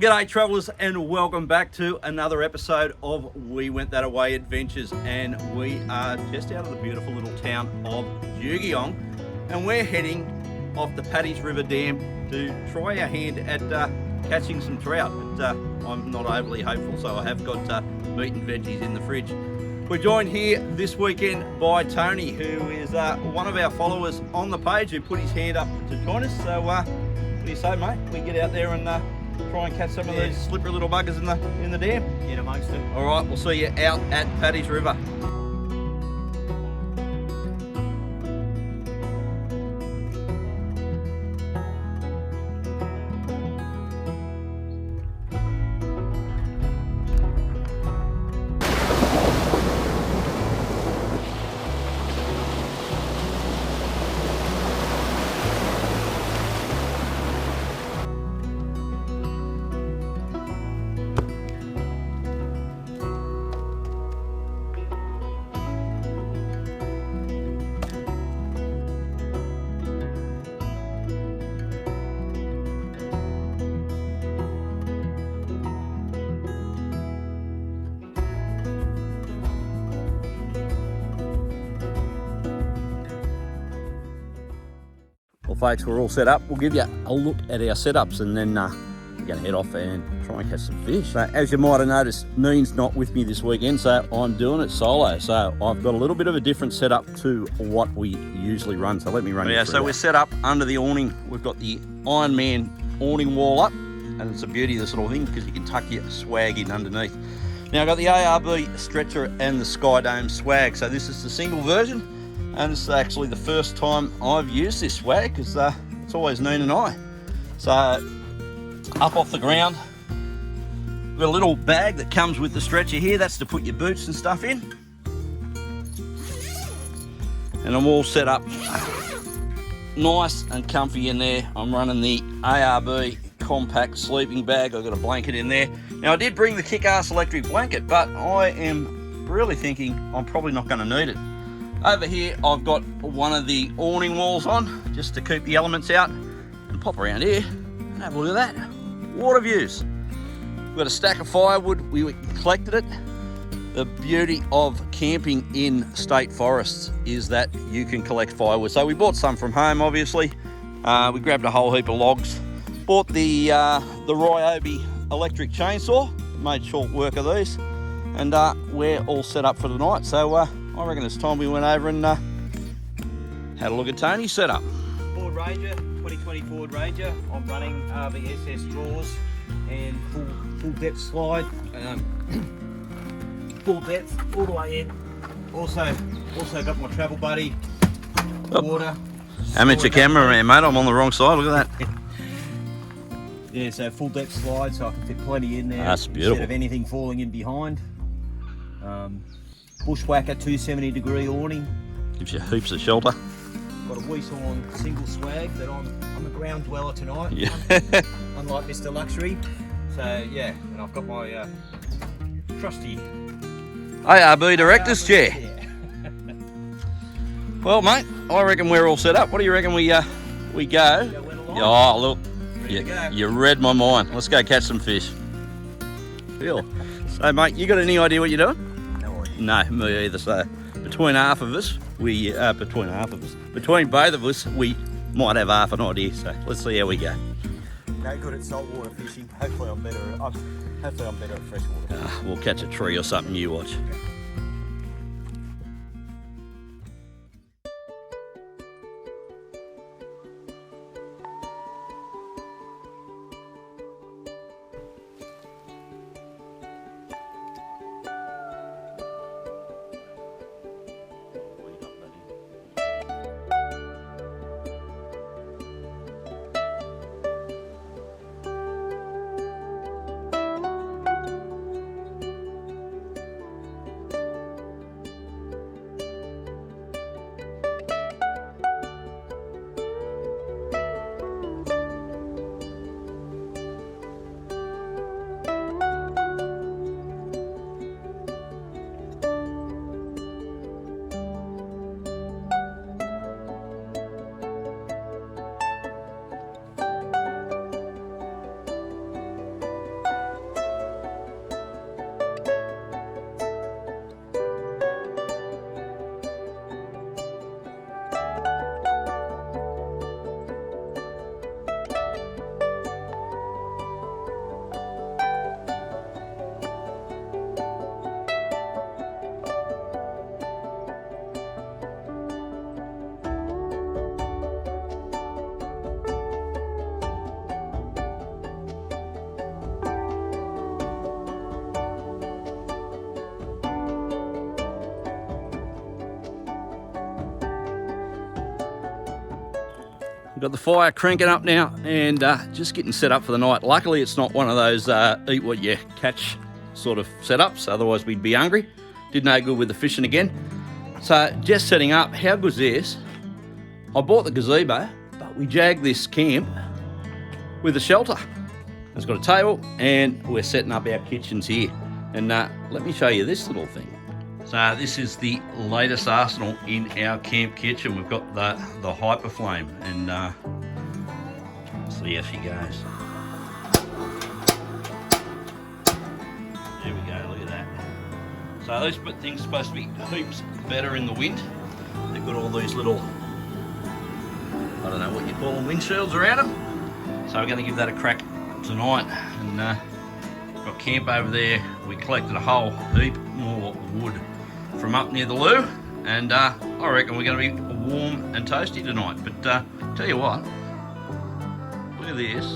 g'day travellers, and welcome back to another episode of We Went That Away Adventures, and we are just out of the beautiful little town of Jugiong, and we're heading off the Paddy's River Dam to try our hand at catching some trout. But I'm not overly hopeful, so I have got meat and veggies in the fridge. We're joined here this weekend by Tony, who is one of our followers on the page who put his hand up to join us. So what do you say, mate? We get out there and try and catch some of these slippery little buggers in the dam. Get amongst it. All right, we'll see you out at Paddy's River. Well, folks, we're all set up. We'll give you a look at our setups, and then we're going to head off and try and catch some fish. So, as you might have noticed, Neen's not with me this weekend, so I'm doing it solo. So I've got a little bit of a different setup to what we usually run. So let me run you through that. We're set up under the awning. We've got the Iron Man awning wall up, and it's a beauty, this little thing, because you can tuck your swag in underneath. Now, I've got the ARB stretcher and the Skydome swag. So this is the single version. And this is actually the first time I've used this swag, because it's always Neen and I. So up off the ground, we've got a little bag that comes with the stretcher here. That's to put your boots and stuff in. And I'm all set up nice and comfy in there. I'm running the ARB compact sleeping bag. I've got a blanket in there. Now, I did bring the kick-ass electric blanket, but I am really thinking I'm probably not going to need it. Over here, I've got one of the awning walls on, just to keep the elements out, and pop around here and have a look at that. Water views. We've got a stack of firewood. We collected it. The beauty of camping in state forests is that you can collect firewood. So we bought some from home, obviously. We grabbed a whole heap of logs. Bought the Ryobi electric chainsaw. Made short work of these. And we're all set up for the night. So I reckon it's time we went over and had a look at Tony's setup. Ford Ranger, 2020 Ford Ranger. I'm running RVSS drawers and full depth slide. Full depth all the way in. Also got my travel buddy, water. Amateur cameraman, mate. I'm on the wrong side. Look at that. Yeah, so full depth slide, so I can fit plenty in there. That's beautiful. Instead of anything falling in behind. Bushwhacker 270-degree awning. Gives you heaps of shelter. Got a Weasel single swag that I'm a ground dweller tonight. Yeah. Unlike Mr. Luxury. So yeah, and I've got my trusty ARB director's chair. Yeah. Well, mate, I reckon we're all set up. What do you reckon we go? Oh, look, you read my mind. Let's go catch some fish. Phil. So, mate, you got any idea what you're doing? No, me either. So between both of us, we might have half an idea. So let's see how we go. No good at saltwater fishing. Hopefully I'm better at freshwater. We'll catch a tree or something. You watch. got the fire cranking up now and just getting set up for the night. Luckily, it's not one of those eat what you catch sort of setups, otherwise we'd be hungry. Did no good with the fishing again. So just setting up. How good's this? I bought the gazebo, but we jagged this camp with a shelter. It's got a table and we're setting up our kitchens here. And let me show you this little thing. So this is the latest arsenal in our camp kitchen. We've got the hyper flame and see how she goes. There we go, look at that. So those things are supposed to be heaps better in the wind. They've got all these little, I don't know what you call them, windshields around them. So we're going to give that a crack tonight. And got camp over there. We collected a whole heap more wood from up near the loo, and I reckon we're going to be warm and toasty tonight. But tell you what, look at this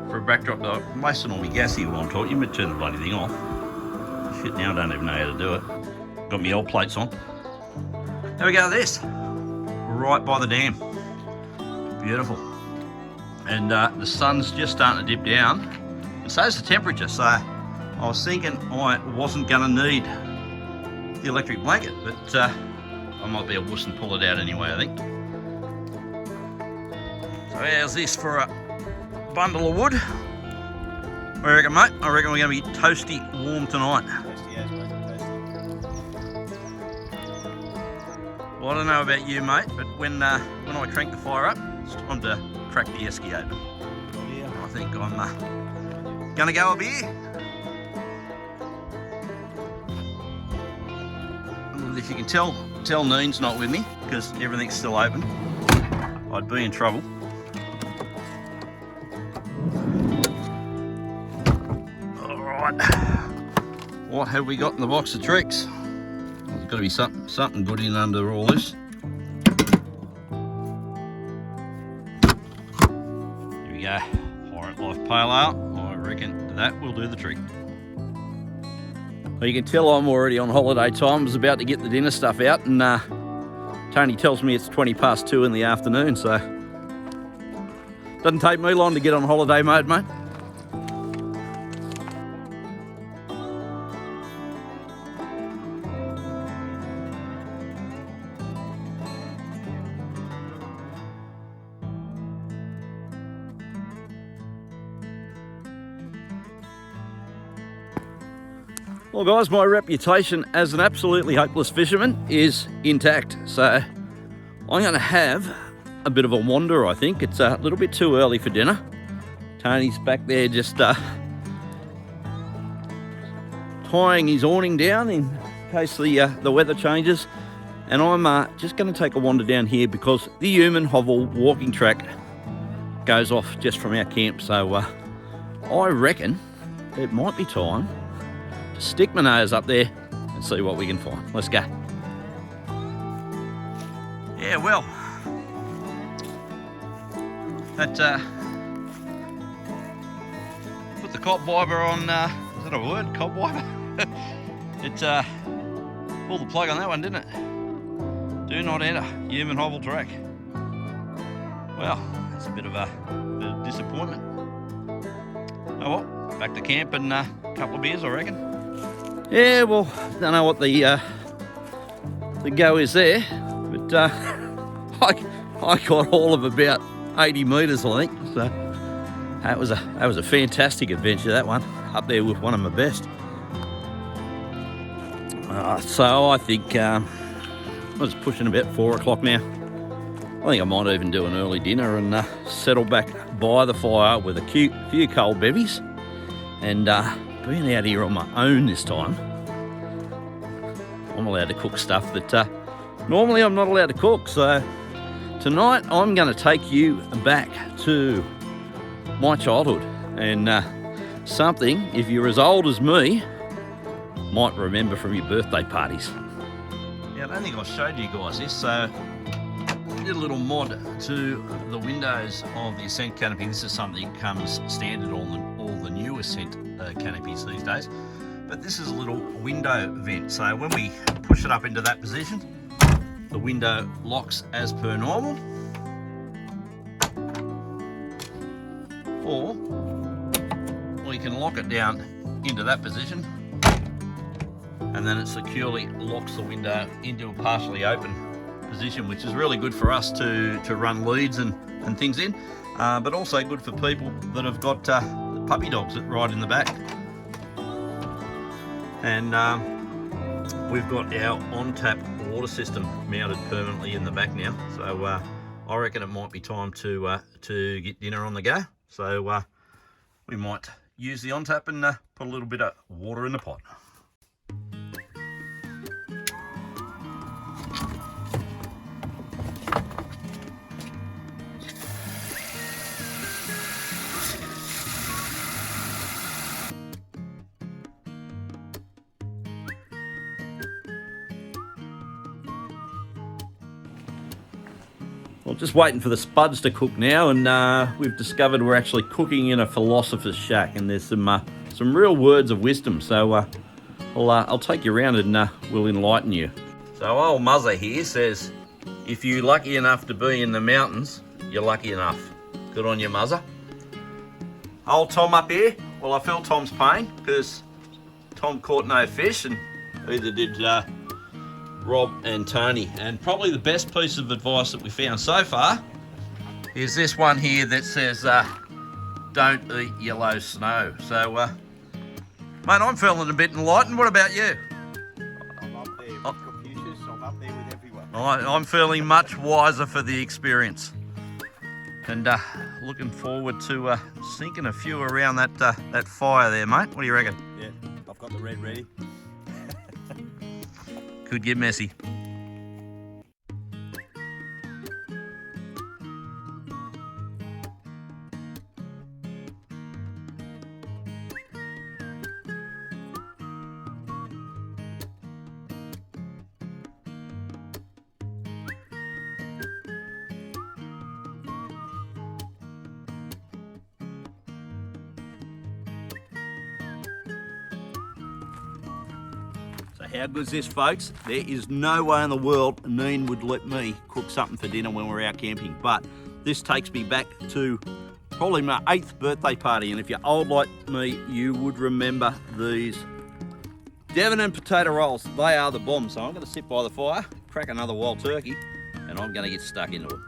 for a backdrop. I'm wasting all my gas here while I'm talking. You might turn the bloody thing off. Shit, now I don't even know how to do it. Got my old plates on. There we go, this right by the dam. Beautiful. And the sun's just starting to dip down, and so is the temperature. So I was thinking I wasn't going to need the electric blanket, but I might be a wuss and pull it out anyway, I think. So how's this for a bundle of wood? What do you reckon, mate? I reckon we're going to be toasty warm tonight. Toasty as mate, toasty. Well, I don't know about you, mate, but when I crank the fire up, it's time to crack the esky open. Yeah. I think I'm going to go a beer. If you can tell Neen's not with me because everything's still open. I'd be in trouble. All right, what have we got in the box of tricks? There's got to be something good in under all this. Here we go. Pirate Life Pale Ale. I reckon that will do the trick. Well, you can tell I'm already on holiday time. I was about to get the dinner stuff out, and Tony tells me it's 2:20 in the afternoon, so doesn't take me long to get on holiday mode, mate. Well guys, my reputation as an absolutely hopeless fisherman is intact, so I'm going to have a bit of a wander, I think. It's a little bit too early for dinner. Tony's back there just tying his awning down in case the weather changes, and I'm just going to take a wander down here because the human hovel walking track goes off just from our camp, so I reckon it might be time stick my nose up there and see what we can find. Let's go. Yeah, well, that put the cobwebber on, is that a word, cobwebber? It pulled the plug on that one, didn't it? Do not enter human hovel track. Well, that's a bit of a disappointment. Oh well, back to camp and a couple of beers, I reckon. Yeah, well, don't know what the go is there, but I got all of about 80 metres, I think. So that was a fantastic adventure, that one, up there with one of my best. So I think I was pushing about 4 o'clock now. I think I might even do an early dinner and settle back by the fire with a few cold bevies, and being out here on my own this time, I'm allowed to cook stuff that normally I'm not allowed to cook. So tonight I'm going to take you back to my childhood and something, if you're as old as me, might remember from your birthday parties. Yeah, I don't think I showed you guys this, so I did a little mod to the windows of the Ascent canopy. This is something that comes standard on all the new Ascent canopies these days, but this is a little window vent, so when we push it up into that position, the window locks as per normal, or we can lock it down into that position, and then it securely locks the window into a partially open position, which is really good for us to run leads and things in, but also good for people that have got puppy dogs that ride in the back. And we've got our on-tap water system mounted permanently in the back now, so I reckon it might be time to get dinner on the go. So we might use the on-tap and put a little bit of water in the pot. Well, just waiting for the spuds to cook now, and we've discovered we're actually cooking in a philosopher's shack, and there's some real words of wisdom. So I'll take you around and we'll enlighten you. So old Muzzer here says, if you're lucky enough to be in the mountains, you're lucky enough. Good on you, Muzzer. Old Tom up here, well, I feel Tom's pain because Tom caught no fish, and either did Rob and Tony. And probably the best piece of advice that we found so far is this one here that says don't eat yellow snow. So mate, I'm feeling a bit enlightened. What about you? I'm up there with Confucius, I'm up there with everyone. I'm feeling much wiser for the experience, and looking forward to sinking a few around that fire there, mate. What do you reckon? Yeah, I've got the red ready. Could get messy. How good's this, folks? There is no way in the world Neen would let me cook something for dinner when we're out camping, but this takes me back to probably my 8th birthday party, and if you're old like me, you would remember these Devon and potato rolls. They are the bomb. So I'm going to sit by the fire, crack another wild turkey, and I'm going to get stuck into it.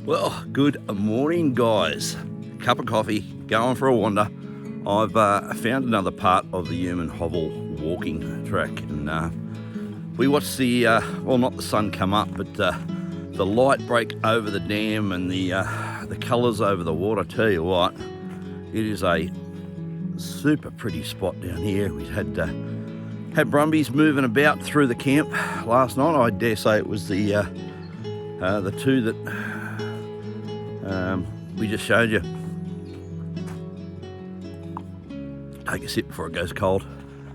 Well, good morning, guys. Cup of coffee, going for a wander. I've found another part of the Human Hovel walking track, and we watched the, well, not the sun come up, but the light break over the dam and the colours over the water. I tell you what, it is a super pretty spot down here. We had brumbies moving about through the camp last night. I dare say it was the two that we just showed you. Take a sip before it goes cold.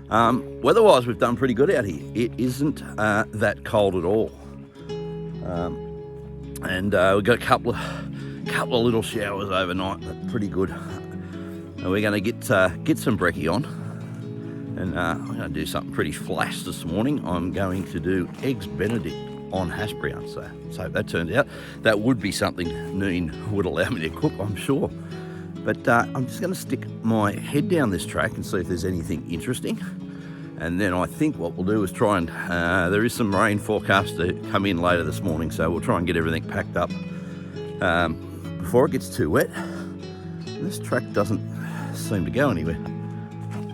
Weather-wise, we've done pretty good out here. It isn't that cold at all, and we've got a couple of little showers overnight. That's pretty good. And we're going to get some brekkie on, and I'm going to do something pretty flash this morning. I'm going to do eggs Benedict on hash brown. So hope that turns out. That would be something Neen would allow me to cook, I'm sure. But I'm just going to stick my head down this track and see if there's anything interesting. And then I think what we'll do is try and, there is some rain forecast to come in later this morning, so we'll try and get everything packed up before it gets too wet. This track doesn't seem to go anywhere.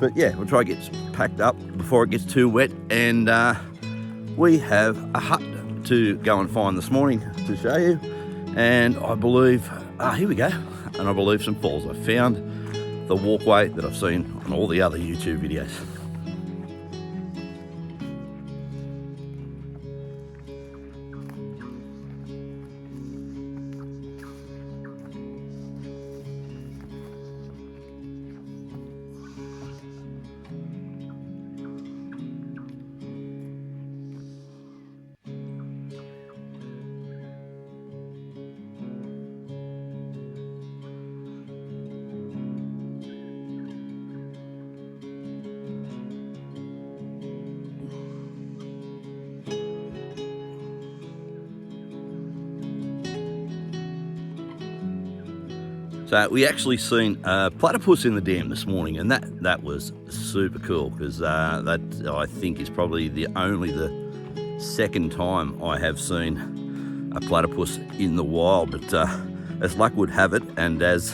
But yeah, we'll try to get packed up before it gets too wet, and we have a hut to go and find this morning to show you. And I believe, here we go, and I believe some falls. I found the walkway that I've seen on all the other YouTube videos. So we actually seen a platypus in the dam this morning, and that was super cool, because that I think is probably the second time I have seen a platypus in the wild. But as luck would have it, and as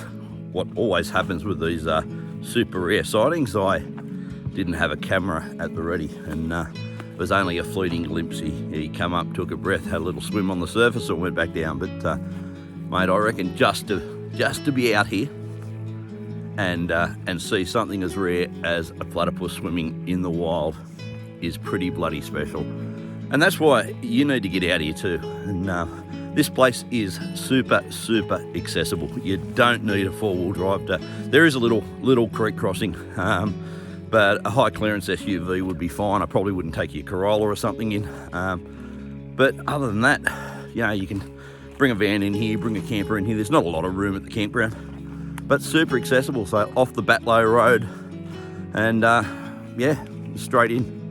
what always happens with these super rare sightings, I didn't have a camera at the ready, and it was only a fleeting glimpse. He come up, took a breath, had a little swim on the surface, and went back down. But mate, I reckon just to be out here and see something as rare as a platypus swimming in the wild is pretty bloody special. And that's why you need to get out here too. And this place is super accessible. You don't need a four-wheel drive to. There is a little creek crossing, but a high clearance SUV would be fine. I probably wouldn't take your Corolla or something in. But other than that, you know, you can bring a van in here, bring a camper in here. There's not a lot of room at the campground, but super accessible. So off the Batlow Road, and yeah, straight in.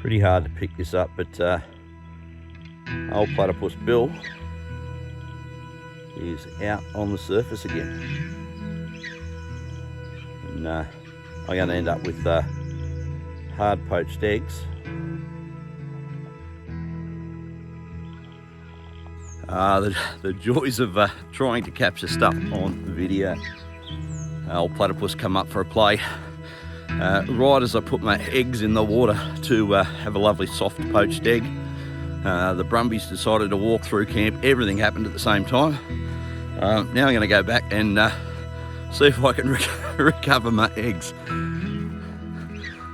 Pretty hard to pick this up, but old platypus Bill is out on the surface again. And I'm going to end up with hard poached eggs. The joys of trying to capture stuff on video. Old platypus come up for a play. Right as I put my eggs in the water to have a lovely soft poached egg, the brumbies decided to walk through camp. Everything happened at the same time. Now I'm going to go back and see if I can recover my eggs.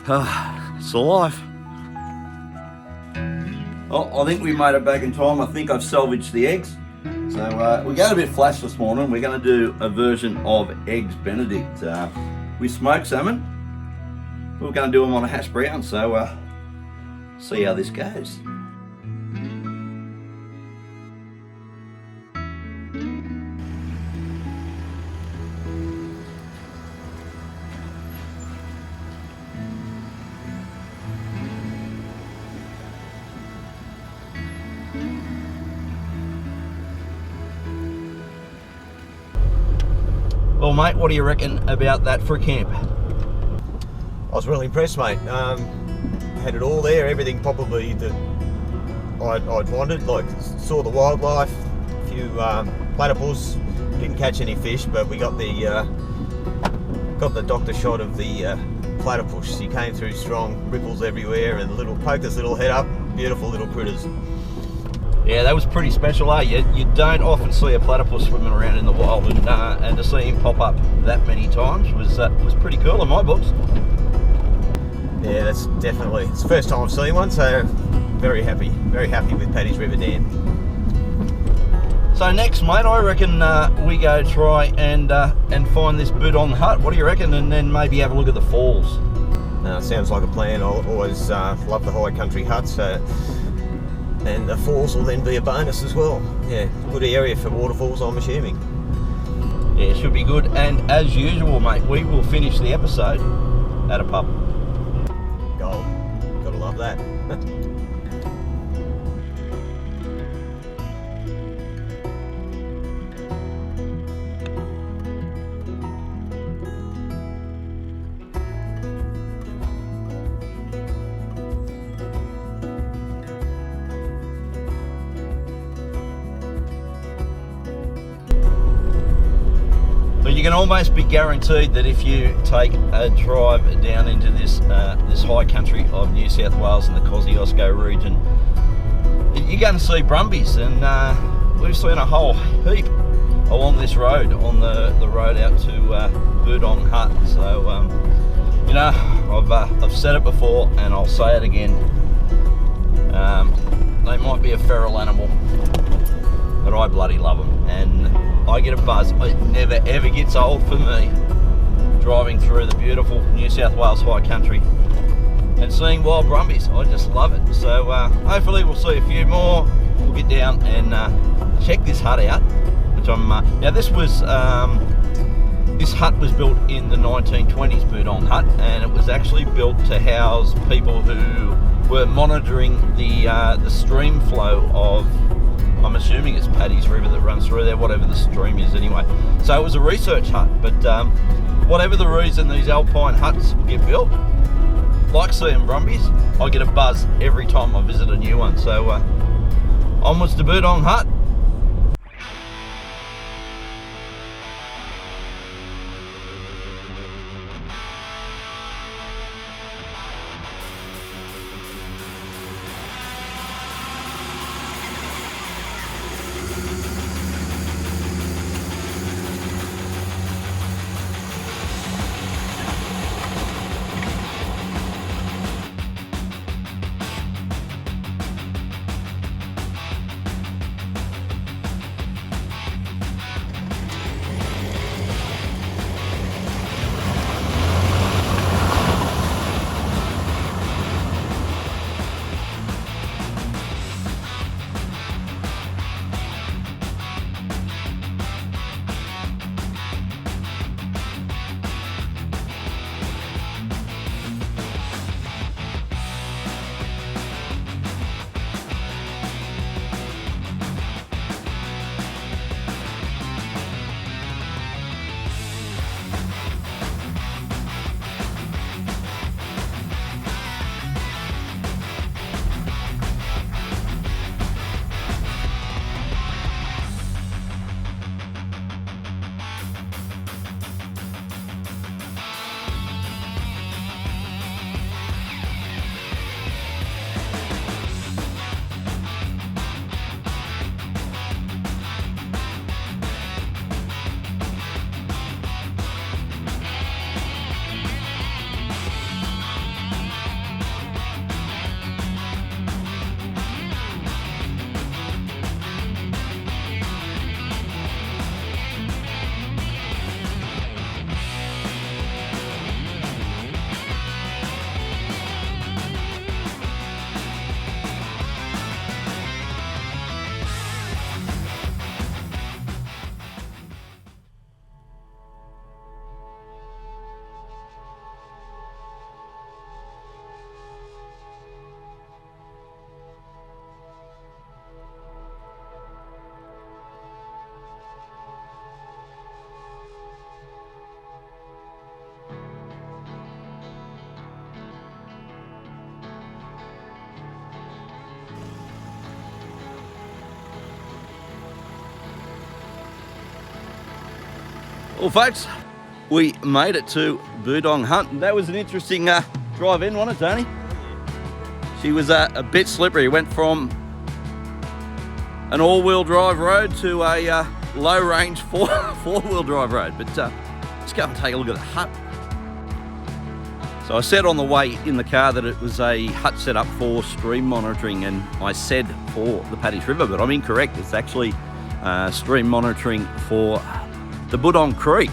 It's a life. Oh, I think we made it back in time. I think I've salvaged the eggs. So we're going a bit flash this morning. We're going to do a version of Eggs Benedict with smoked salmon. We're going to do them on a hash brown, so see how this goes. Well, mate, what do you reckon about that for a camp? I was really impressed, mate. Had it all there, everything probably that I'd wanted. Like, saw the wildlife, a few platypus. Didn't catch any fish, but we got the doctor shot of the platypus. He came through strong, ripples everywhere, and poked his little head up. Beautiful little critters. Yeah, that was pretty special, eh? You don't often see a platypus swimming around in the wild, and to see him pop up that many times was pretty cool in my books. Yeah, that's definitely, it's the first time I've seen one, so very happy with Paddy's River Dam. So next, mate, I reckon we go try and find this Buddong Hut. What do you reckon? And then maybe have a look at the falls. Sounds like a plan. I always love the high country huts, and the falls will then be a bonus as well. Yeah, good area for waterfalls, I'm assuming. Yeah, it should be good. And as usual, mate, we will finish the episode at a pub. Gold. Gotta love that. You can almost be guaranteed that if you take a drive down into this this high country of New South Wales and the Kosciuszko region, you're going to see brumbies, and we've seen a whole heap along this road, on the road out to Burdong Hut. So you know, I've said it before and I'll say it again. They might be a feral animal, but I bloody love them, and I get a buzz. It never ever gets old for me driving through the beautiful New South Wales high country and seeing wild brumbies. I just love it. So hopefully we'll see a few more. We'll get down and check this hut out, which I'm now this hut was built in the 1920s, Burdong Hut, and it was actually built to house people who were monitoring the stream flow of, I'm assuming it's Paddy's river that runs through there, whatever the stream is anyway. So it was a research hut, but whatever the reason these alpine huts get built, like seeing brumbies, I get a buzz every time I visit a new one. So onwards to Burdong Hut. Well, folks, we made it to Burdong Hut. That was an interesting drive in, wasn't it, Tony? She was a bit slippery. It went from an all-wheel drive road to a low-range four-wheel drive road. But let's go and take a look at the hut. So I said on the way in the car that it was a hut set up for stream monitoring, and I said for the Paddy's River, but I'm incorrect. It's actually stream monitoring for the Buddong Creek.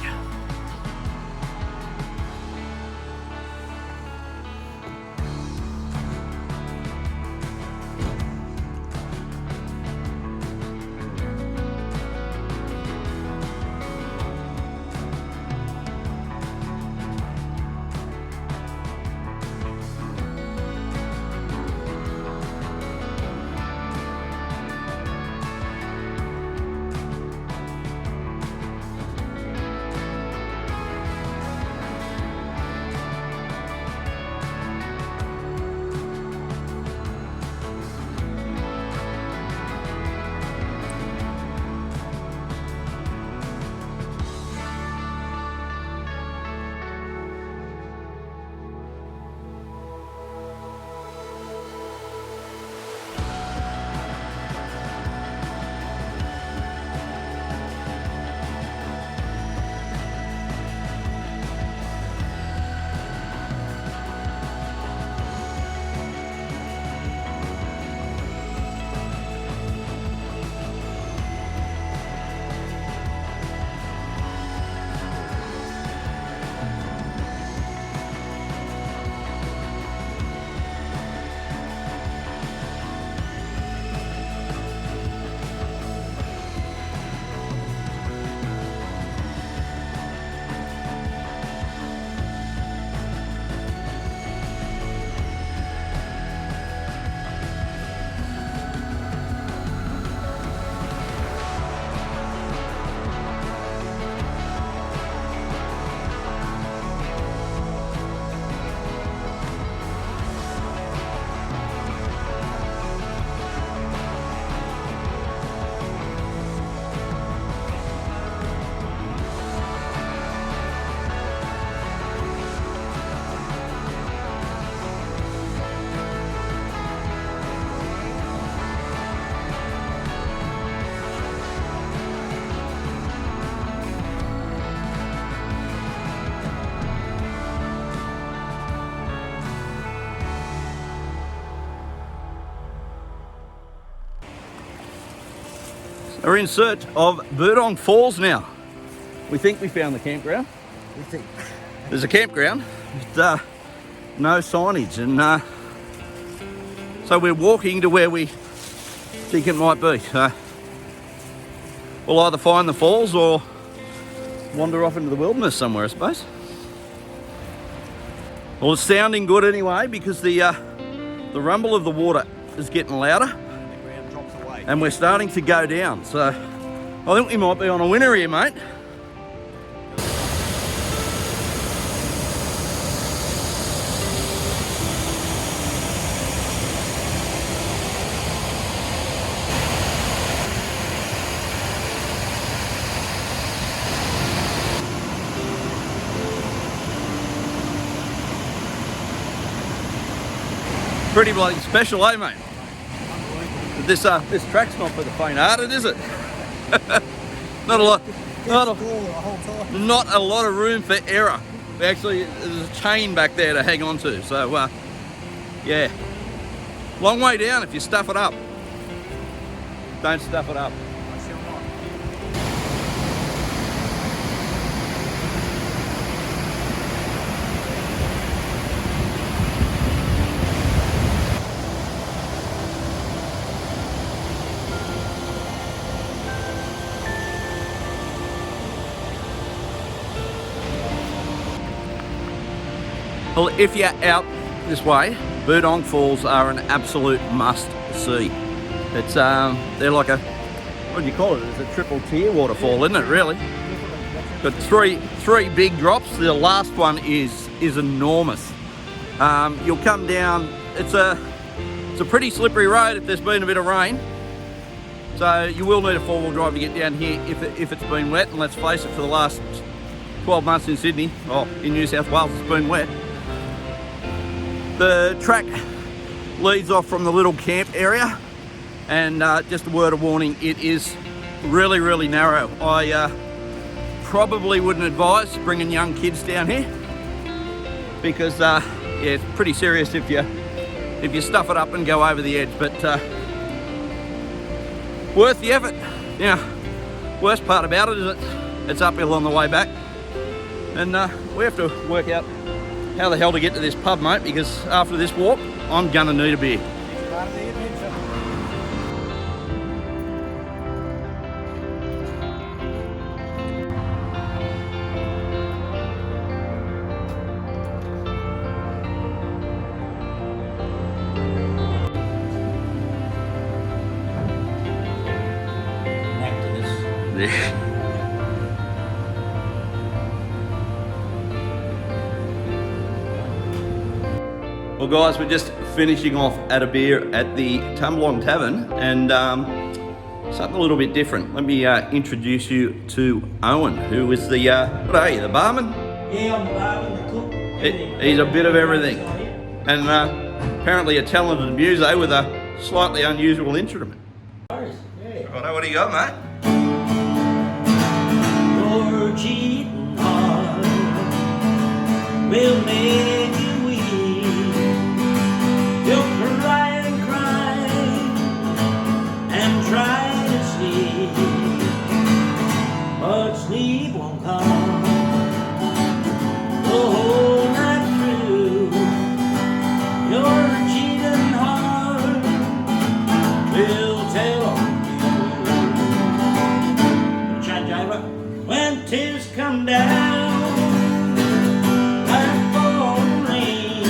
We're in search of Burdong Falls now. We think we found the campground. We think. There's a campground with no signage, and so we're walking to where we think it might be. We'll either find the falls or wander off into the wilderness somewhere, I suppose. Well, it's sounding good anyway, because the rumble of the water is getting louder. And we're starting to go down, so I think we might be on a winner here, mate. Pretty bloody special, eh, mate? This track's not for the faint-hearted, is it? Not a lot. Not a lot of room for error. Actually, there's a chain back there to hang on to. So, yeah, long way down if you stuff it up. Don't stuff it up. Well, if you're out this way, Burdong Falls are an absolute must-see. It's they're like a, what do you call it? It's a triple tier waterfall, isn't it? Really? Got three big drops. The last one is enormous. You'll come down. It's a pretty slippery road if there's been a bit of rain. So you will need a four-wheel drive to get down here if it's been wet. And let's face it, for the last 12 months in Sydney, or in New South Wales, it's been wet. The track leads off from the little camp area, and just a word of warning, it is really, really narrow. I probably wouldn't advise bringing young kids down here, because yeah, it's pretty serious if you stuff it up and go over the edge, but worth the effort. Now, Worst part about it is it's uphill on the way back. And we have to work out how the hell to get to this pub, mate, because after this walk, I'm gonna need a beer. It's part of the adventure. Yeah. Well guys, we're just finishing off at a beer at the Tumblong Tavern, and something a little bit different. Let me introduce you to Owen, who is the, what are you, the barman? Yeah, I'm the barman, the cook. He's a bit of everything. And apparently a talented muso with a slightly unusual instrument. Yeah. Righto, what do you got, mate? Your cheating heart will make you weak. You'll cry and cry and try to sleep, but sleep won't come the whole night through. Your cheating heart will tell on you. Shine driver, when tears come down like falling rain,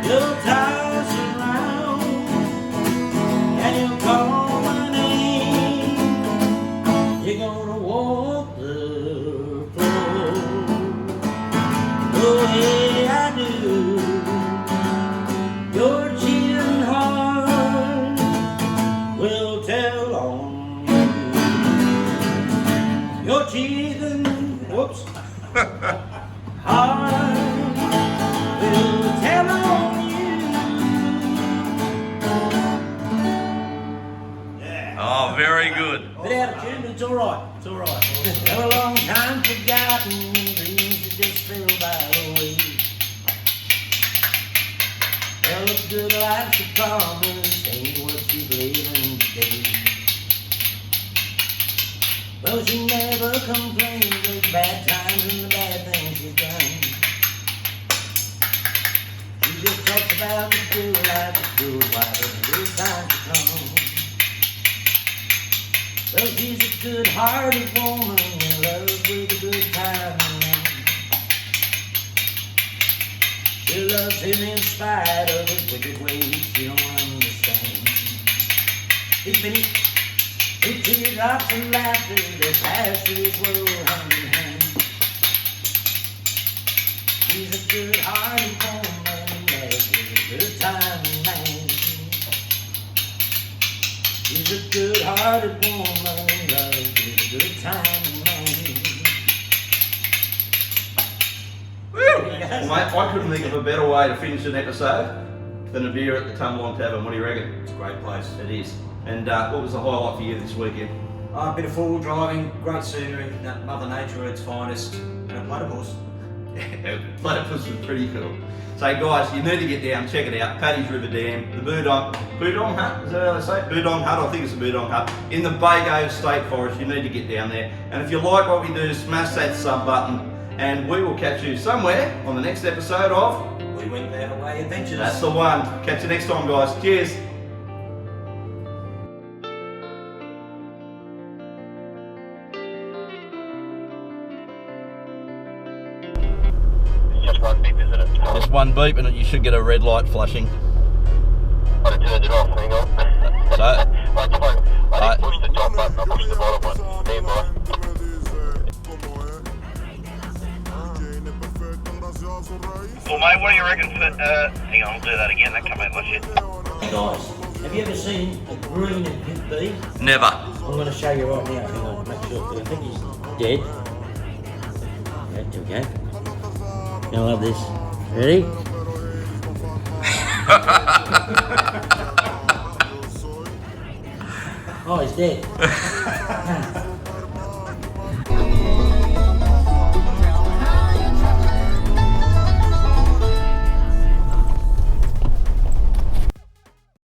you'll toss around and you'll call my name. You're gonna walk the floor the way I do. Your cheating heart will tell on you. Your cheating, whoops, heart will tell on you. Yeah. Oh, very good. Bit out of tune, but it's alright, it's alright. Well, a long time forgotten, dreams that just fell by the way. Well, a good life's a promise, ain't what you living today. Well, she never complains of bad times and the bad things she's done. She just talks about the good life, the good life, and the good times to come. Well, she's a good-hearted woman in love with a good time. She loves him in spite of his wicked ways she don't understand. He's finished. With teardrops and laughter, they pass through this world hand in hand. She's a good-hearted woman, yes, with a good time man. She's a good-hearted woman, loves with a good time man. Woo! Well, mate, I couldn't think of a better way to finish an episode than a beer at the Tumblong Tavern. What do you reckon? It's a great place. It is. And what was the highlight for you this weekend? A bit of four-wheel driving, great scenery, Mother Nature at its finest, and a platypus. Platypus was pretty cool. So guys, you need to get down, check it out. Paddy's River Dam, the Burdong Hut, is that how they say it? Burdong Hut, I think it's the Burdong Hut, in the Bago State Forest. You need to get down there. And if you like what we do, smash that sub button, and we will catch you somewhere on the next episode of We Went That Away Adventures. That's the one. Catch you next time, guys. Cheers. Just one beep, isn't it? Just one beep and you should get a red light flashing. I turned it off, hang on. So, I didn't push the top button, I pushed the bottom one. Never mind. Well mate, what do you reckon for, hang on, I'll do that again, that come out my shit. Hey guys, have you ever seen a green and pink bee? never. I'm going to show you right now. Hang on, make sure. I think he's dead. Yeah, there we go. You'll love this. Ready? Oh, he's dead.